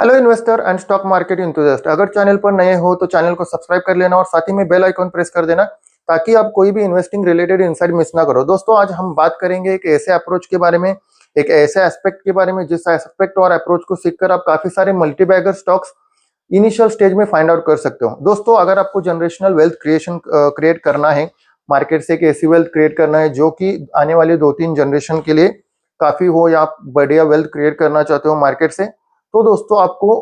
Hello investor and stock market enthusiast. अगर channel पर नए हो तो चैनल को सब्सक्राइब कर लेना और साथ ही में बेल आइकॉन प्रेस कर देना ताकि आप कोई भी इन्वेस्टिंग रिलेटेड इनसाइट मिस ना करो। दोस्तों, आज हम बात करेंगे एक ऐसे अप्रोच के बारे में, एक ऐसे एस्पेक्ट के बारे में जिस एस्पेक्ट और अप्रोच को सीखकर आप काफी सारे मल्टीबैगर स्टॉक्स इनिशियल स्टेज में फाइंड आउट कर सकते हो। दोस्तों, अगर आपको जनरेशनल वेल्थ क्रिएट करना है, मार्केट से एक ऐसी वेल्थ क्रिएट करना है जो कि आने वाले 2-3 जनरेशन के लिए काफी हो, या आप बढ़िया वेल्थ क्रिएट करना चाहते हो मार्केट से, तो दोस्तों आपको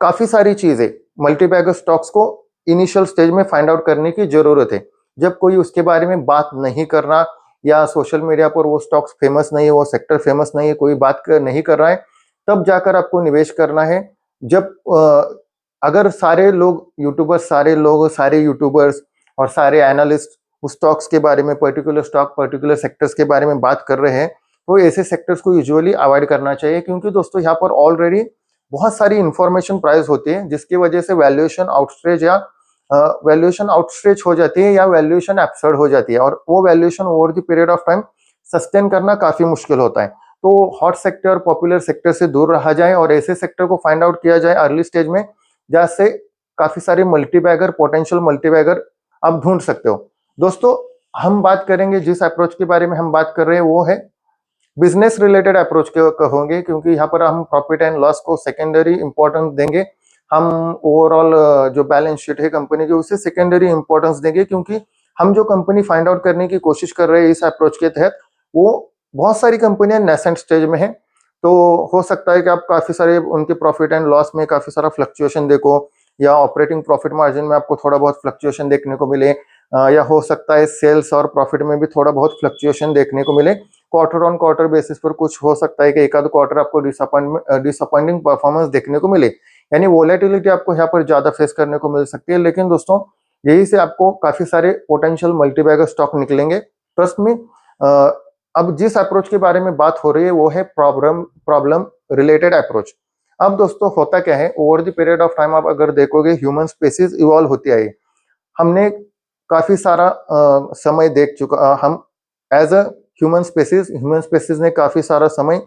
काफी सारी चीजें मल्टीबैगर स्टॉक्स को इनिशियल स्टेज में फाइंड आउट करने की जरूरत है। जब कोई उसके बारे में बात नहीं कर रहा, या सोशल मीडिया पर वो स्टॉक्स फेमस नहीं है, वो सेक्टर फेमस नहीं है, कोई नहीं कर रहा है, तब जाकर आपको निवेश करना है। जब अगर सारे यूट्यूबर्स और सारे एनालिस्ट उस स्टॉक्स के बारे में, पर्टिकुलर स्टॉक, पर्टिकुलर सेक्टर्स के बारे में बात कर रहे हैं, तो ऐसे सेक्टर्स को यूजुअली अवॉइड करना चाहिए, क्योंकि दोस्तों यहाँ पर ऑलरेडी बहुत सारी इंफॉर्मेशन प्राइस होती है जिसकी वजह से वैल्यूएशन आउटस्ट्रेच हो जाती है, या वैल्यूएशन एब्सर्ड हो जाती है, और वो valuation over the period of time sustain करना काफी मुश्किल होता है। तो हॉट सेक्टर, पॉपुलर सेक्टर से दूर रहा जाए और ऐसे सेक्टर को फाइंड आउट किया जाए अर्ली स्टेज में, जहाँ से काफी सारे पोटेंशियल मल्टीबैगर आप ढूंढ सकते हो। दोस्तों, हम बात करेंगे, जिस अप्रोच के बारे में हम बात कर रहे हैं वो है बिजनेस रिलेटेड अप्रोच कहोगे, क्योंकि यहाँ पर हम प्रॉफिट एंड लॉस को सेकेंडरी इंपॉर्टेंस देंगे। हम ओवरऑल जो बैलेंस शीट है कंपनी की उसे सेकेंडरी इंपॉर्टेंस देंगे, क्योंकि हम जो कंपनी फाइंड आउट करने की कोशिश कर रहे हैं इस अप्रोच के तहत, वो बहुत सारी कंपनियां नेसेंट स्टेज में है। तो हो सकता है कि आप काफी सारे उनके प्रॉफिट एंड लॉस में काफी सारा फ्लक्चुएशन देखो, या ऑपरेटिंग प्रॉफिट मार्जिन में आपको थोड़ा बहुत फ्लक्चुएशन देखने को मिले, या हो सकता है सेल्स और प्रॉफिट में भी थोड़ा बहुत फ्लक्चुएशन देखने को मिले। क्वार्टर ऑन क्वार्टर बेसिस पर कुछ हो सकता है कि एक आध क्वार्टर आपको डिसअपॉइंटिंग परफॉर्मेंस देखने को मिले, यानी वोलेटिलिटी आपको यहाँ पर ज्यादा फेस करने को मिल सकती है। लेकिन दोस्तों, यही से आपको काफी सारे पोटेंशियल मल्टीबैगर स्टॉक निकलेंगे, ट्रस्ट में। अब जिस अप्रोच के बारे में बात हो रही है वो है प्रॉब्लम रिलेटेड अप्रोच। अब दोस्तों, होता क्या है, over the period of time आप अगर देखोगे ह्यूमन स्पेसीज इवॉल्व होती आई। हमने काफी सारा समय देख चुका, हम एज अ ह्यूमन स्पेसीज ने काफी सारा समय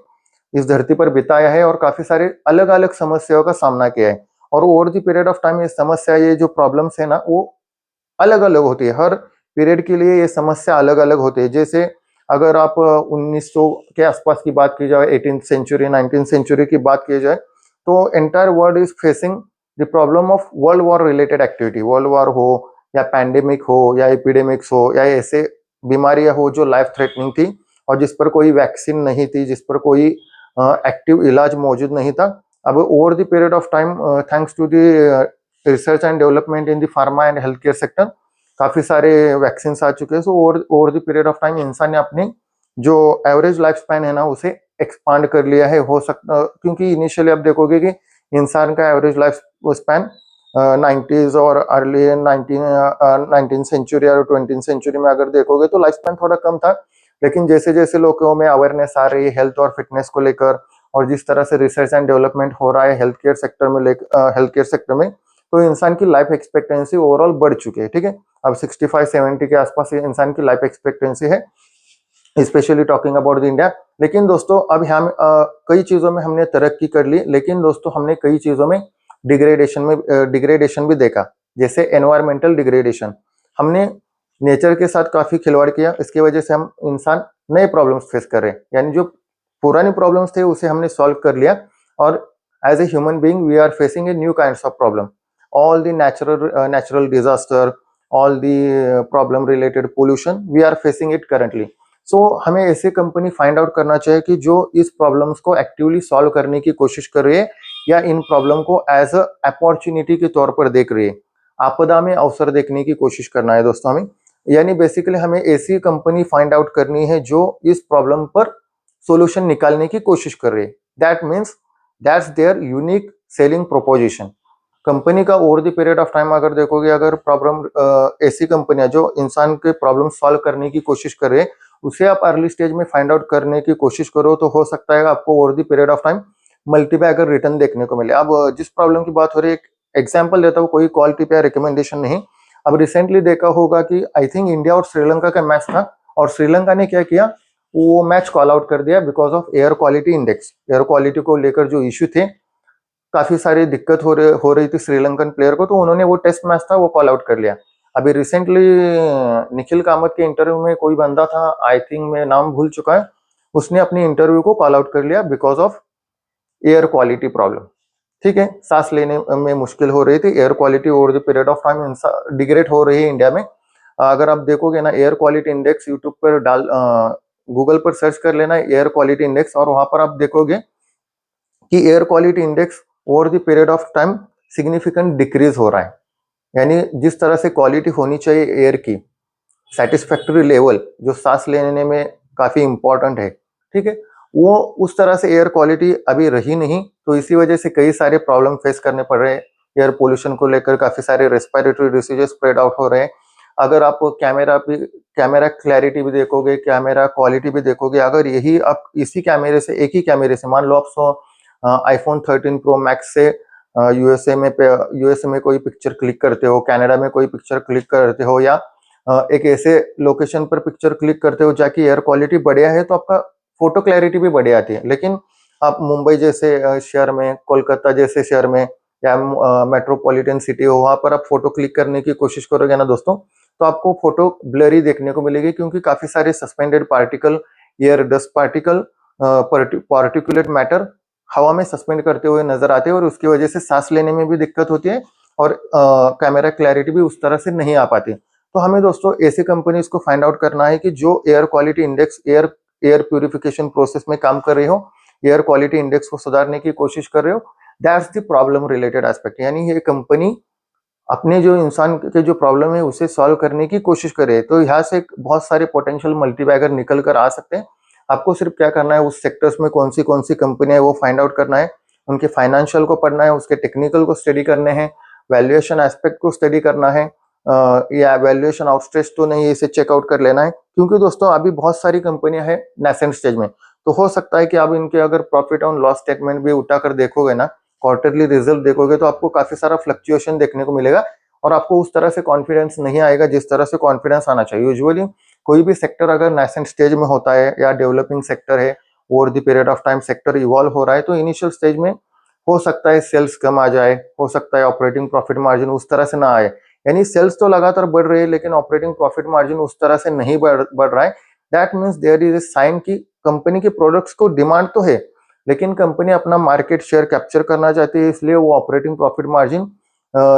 इस धरती पर बिताया है और काफी सारे अलग अलग समस्याओं का सामना किया है। और over the period of time ये समस्या, ये जो प्रॉब्लम्स है ना, वो अलग अलग होती है। हर पीरियड के लिए ये समस्या अलग अलग होती है। जैसे अगर आप 1900 के आसपास की बात की जाए, 18th सेंचुरी, 19th सेंचुरी की बात की जाए, तो entire world is facing the problem of world war related activity. World war हो, या पैंडेमिक हो, या एपिडेमिक्स हो, या ऐसे बीमारियां हो जो लाइफ थ्रेटनिंग थी और जिस पर कोई वैक्सीन नहीं थी, जिस पर कोई एक्टिव इलाज मौजूद नहीं था। अब over the period of time, thanks to the research and development in the pharma and health care sector, काफी सारे वैक्सीन आ चुके हैं। So over the period of time इंसान ने अपनी जो एवरेज लाइफ स्पैन है ना, उसे एक्सपांड कर लिया है। हो सकता, क्योंकि इनिशियली आप देखोगे कि इंसान का एवरेज लाइफ स्पैन 90s और अर्ली 19th सेंचुरी और 20th सेंचुरी में अगर देखोगे तो लाइफ स्पैन थोड़ा कम था। लेकिन जैसे जैसे लोगों में अवेयरनेस आ रही है हेल्थ और फिटनेस को लेकर, और जिस तरह से रिसर्च एंड डेवलपमेंट हो रहा है हेल्थ केयर सेक्टर में, तो इंसान की लाइफ एक्सपेक्टेंसी ओवरऑल बढ़ चुकी है। ठीक है, अब 65-70 के आसपास इंसान की लाइफ एक्सपेक्टेंसी है, specially talking about the India. लेकिन दोस्तों, अब हम कई चीजों में हमने तरक्की कर ली, लेकिन दोस्तों हमने कई चीजों में डिग्रेडेशन भी देखा। जैसे एनवायरमेंटल डिग्रेडेशन, हमने नेचर के साथ काफी खिलवाड़ किया, इसकी वजह से हम इंसान नए प्रॉब्लम्स फेस कर रहे हैं। यानी जो पुरानी प्रॉब्लम्स थे उसे हमने सॉल्व कर लिया, और as a human being we are facing a new kinds of problem. All the natural disaster, all the problem related pollution, we are facing it currently. So हमें ऐसे कंपनी फाइंड आउट करना चाहिए कि जो इस प्रॉब्लम्स को actively solve करने की कोशिश कर रही है, या इन प्रॉब्लम को एज अ अपॉर्चुनिटी के तौर पर देख रही है। आपदा में अवसर देखने की कोशिश करना है दोस्तों हमें, यानी बेसिकली हमें ऐसी कंपनी फाइंड आउट करनी है जो इस प्रॉब्लम पर सॉल्यूशन निकालने की कोशिश कर रही है। That means that's their unique selling proposition. Company का over the period of time अगर देखोगे, अगर प्रॉब्लम ऐसी कंपनियां जो इंसान के प्रॉब्लम सॉल्व करने की कोशिश कर रहे हैं, उसे आप अर्ली स्टेज में फाइंड आउट करने की कोशिश करो, तो हो सकता है आपको over the period of time multibagger return देखने को मिले। अब जिस प्रॉब्लम की बात हो रही है, एक एग्जांपल देता हूँ, कोई कॉल टिप या रिकमेंडेशन नहीं। अब रिसेंटली देखा होगा कि आई थिंक इंडिया और श्रीलंका का मैच था, और श्रीलंका ने क्या किया, वो मैच कॉल आउट कर दिया because of air quality index. Air quality को लेकर जो इश्यू थे, काफी सारी दिक्कत हो रही थी श्रीलंकन प्लेयर को, तो उन्होंने वो टेस्ट मैच था वो कॉल आउट कर लिया। अभी रिसेंटली निखिल कामत के इंटरव्यू में कोई बंदा था, आई थिंक मैं नाम भूल चुका है, उसने अपनी इंटरव्यू को कॉल आउट कर लिया because of air quality problem. ठीक है, सांस लेने में मुश्किल हो रही थी, air quality over the period of time degrade हो रही है इंडिया में। अगर आप देखोगे ना एयर क्वालिटी इंडेक्स यूट्यूब पर गूगल पर सर्च कर लेना एयर क्वालिटी इंडेक्स, और वहां पर आप देखोगे कि air quality index over the period of time significant decrease हो रहा है। यानी जिस तरह से क्वालिटी होनी चाहिए एयर की, सेटिस्फैक्टरी लेवल जो सांस लेने में काफी इंपॉर्टेंट है, ठीक है, वो उस तरह से एयर क्वालिटी अभी रही नहीं, तो इसी वजह से कई सारे प्रॉब्लम फेस करने पड़ रहे हैं। एयर पोल्यूशन को लेकर काफी सारे रेस्पिरेटरी डिसीजेस स्प्रेड आउट हो रहे हैं। अगर आप कैमरा क्लैरिटी भी देखोगे, कैमरा क्वालिटी भी देखोगे, अगर यही आप इसी कैमरे से, एक ही कैमरे से, मान लो आप आईफोन 13 प्रो मैक्स से यूएसए में कोई पिक्चर क्लिक करते हो, कनाडा में कोई पिक्चर क्लिक करते हो, या एक ऐसे लोकेशन पर पिक्चर क्लिक करते हो जाके एयर क्वालिटी बढ़िया है, तो आपका फोटो क्लैरिटी भी बढ़िया आती है। लेकिन आप मुंबई जैसे शहर में, कोलकाता जैसे शहर में, या मेट्रोपॉलिटन सिटी हो, वहां पर आप फोटो क्लिक करने की कोशिश करोगे ना दोस्तों, तो आपको फोटो ब्लरी देखने को मिलेगी, क्योंकि काफी सारे suspended particle, air dust particle, particulate matter हवा में सस्पेंड करते हुए नजर आते हैं, और उसकी वजह से सांस लेने में भी दिक्कत होती है, और कैमरा क्लैरिटी भी उस तरह से नहीं आ पाती। तो हमें दोस्तों ऐसी कंपनीज को फाइंड आउट करना है कि जो air quality index, air purification process में काम कर रही हो, एयर क्वालिटी इंडेक्स को सुधारने की कोशिश कर रहे हो, that's the problem related aspect. यानी ये कंपनी अपने जो इंसान के जो प्रॉब्लम है उसे सॉल्व करने की कोशिश करे, तो यहाँ से बहुत सारे पोटेंशियल मल्टीबैगर निकल कर आ सकते हैं। आपको सिर्फ क्या करना है, उस सेक्टर्स में कौन सी कंपनी है वो फाइंड आउट करना है, उनके फाइनेंशियल को पढ़ना है, उसके टेक्निकल को स्टडी करने हैं, वैल्यूएशन एस्पेक्ट को स्टडी करना है, या वैल्यूएशन आउटस्ट्रेच तो नहीं, इसे चेकआउट कर लेना है। क्योंकि दोस्तों अभी बहुत सारी कंपनियां हैं नेसेंट स्टेज में, तो हो सकता है कि आप इनके अगर प्रॉफिट और लॉस स्टेटमेंट भी उठाकर देखोगे ना, क्वार्टरली रिजल्ट देखोगे, तो आपको काफी सारा फ्लक्चुएशन देखने को मिलेगा, और आपको उस तरह से कॉन्फिडेंस नहीं आएगा जिस तरह से कॉन्फिडेंस आना चाहिए। यूजुअली कोई भी सेक्टर अगर नेसेंट स्टेज में होता है या डेवलपिंग सेक्टर है, over the period of time sector evolve हो रहा है, तो इनिशियल स्टेज में हो सकता है सेल्स कम आ जाए, हो सकता है ऑपरेटिंग प्रॉफिट मार्जिन उस तरह से ना आए। यानी सेल्स तो लगातार बढ़ रही है, लेकिन ऑपरेटिंग प्रॉफिट मार्जिन उस तरह से नहीं बढ़ रहा है। That means there is a sign कि कंपनी के प्रोडक्ट्स को डिमांड तो है, लेकिन कंपनी अपना मार्केट शेयर कैप्चर करना चाहती है, इसलिए वो ऑपरेटिंग प्रॉफिट मार्जिन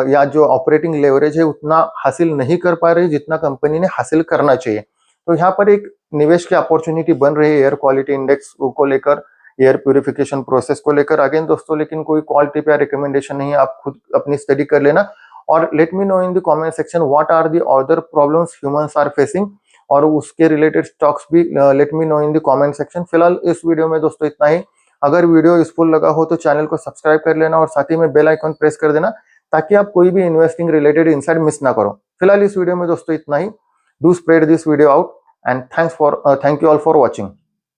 या जो ऑपरेटिंग लेवरेज है उतना हासिल नहीं कर पा रही जितना कंपनी ने हासिल करना चाहिए। तो यहाँ पर एक निवेश की अपॉर्चुनिटी बन रही है एयर क्वालिटी इंडेक्स को लेकर, एयर प्यूरिफिकेशन प्रोसेस को लेकर। अगेन दोस्तों, लेकिन कोई कॉल टिप या रिकमेंडेशन नहीं है, आप खुद अपनी स्टडी कर लेना, और let me know in the comment section what are the other problems humans are facing, और उसके रिलेटेड स्टॉक्स भी let me know in the comment section. फिलहाल इस वीडियो में दोस्तों इतना ही। अगर वीडियो यूजफुल लगा हो तो चैनल को सब्सक्राइब कर लेना, और साथ ही में बेल आइकन प्रेस कर देना, ताकि आप कोई भी इन्वेस्टिंग रिलेटेड इनसाइट मिस ना करो। फिलहाल इस वीडियो में दोस्तों इतना ही। Do spread this video out, and thank you all for watching.